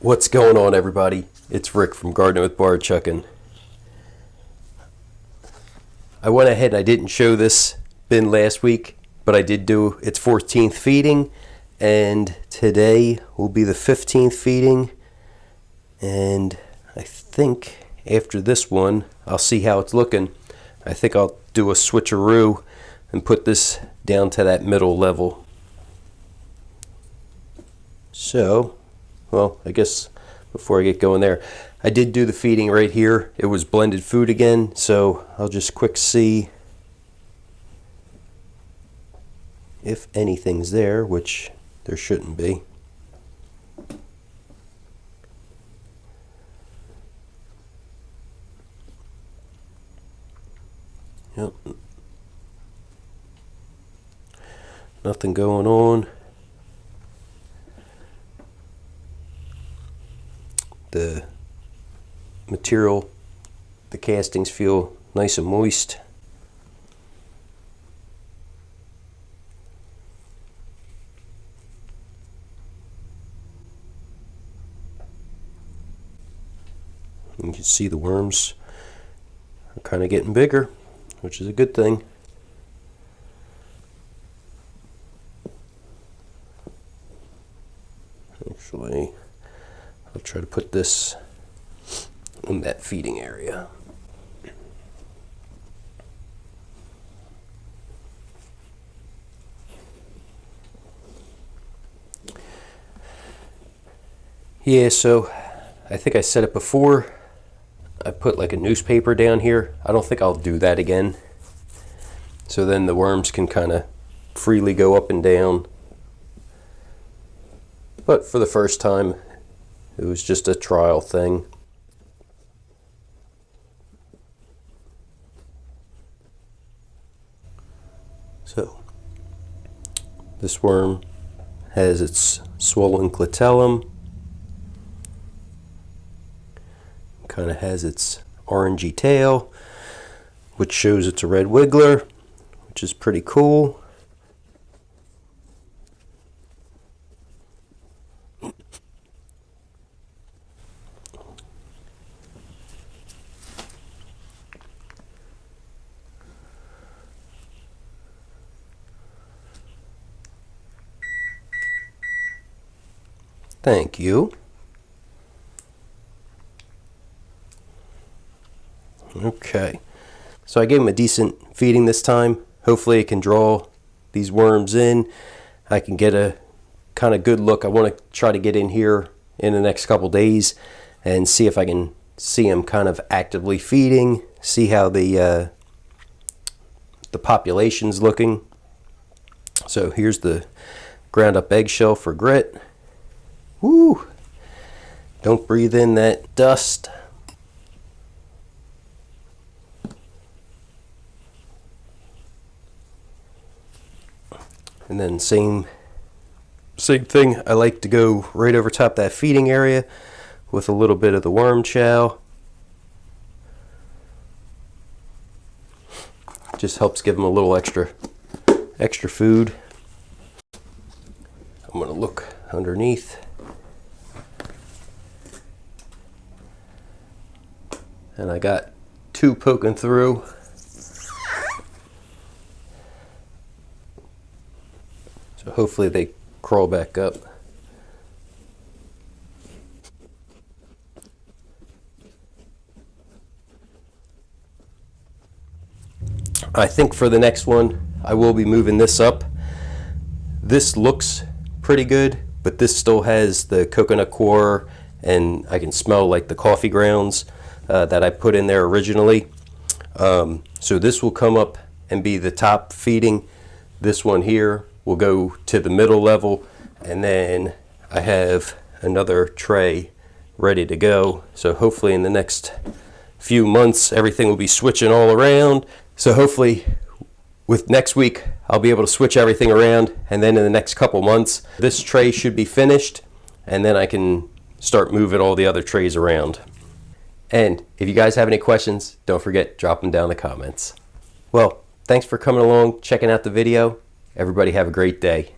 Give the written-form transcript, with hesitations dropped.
What's going on, everybody? It's Rick from Gardening with Barchuckin. I went ahead and I didn't show this bin last week, but I did do its 14th feeding, and today will be the 15th feeding. And I think after this one, I'll see how it's looking. I think I'll do a switcheroo and put this down to that middle level. So, well, I guess before I get going there, I did do the feeding right here. It was blended food again, so I'll just quick see if anything's there, which there shouldn't be. Yep. Nothing going on. The material, the castings feel nice and moist. You can see the worms are kind of getting bigger, which is a good thing. Actually, I'll try to put this in that feeding area. Yeah, so I think I said it before. I put like a newspaper down here. I don't think I'll do that again. So then the worms can kind of freely go up and down. But for the first time, it was just a trial thing. So this worm has its swollen clitellum, kind of has its orangey tail, which shows it's a red wiggler, which is pretty cool. Thank you. Okay, so I gave him a decent feeding this time. Hopefully it can draw these worms in. I can get a kind of good look. I want to try to get in here in the next couple days and see if I can see him kind of actively feeding, see how the population's looking. So here's the ground up eggshell for grit. Woo! Don't breathe in that dust. And then same thing, I like to go right over top that feeding area with a little bit of the worm chow. Just helps give them a little extra food. I'm gonna look underneath. And I got two poking through. So hopefully they crawl back up. I think for the next one, I will be moving this up. This looks pretty good, but this still has the coconut coir, and I can smell like the coffee grounds that I put in there originally. So this will come up and be the top feeding. This one here will go to the middle level, and then I have another tray ready to go. So hopefully in the next few months everything will be switching all around. So hopefully with next week I'll be able to switch everything around, and then in the next couple months this tray should be finished, and then I can start moving all the other trays around. And if you guys have any questions, don't forget, drop them down in the comments. Well, thanks for coming along, checking out the video. Everybody have a great day.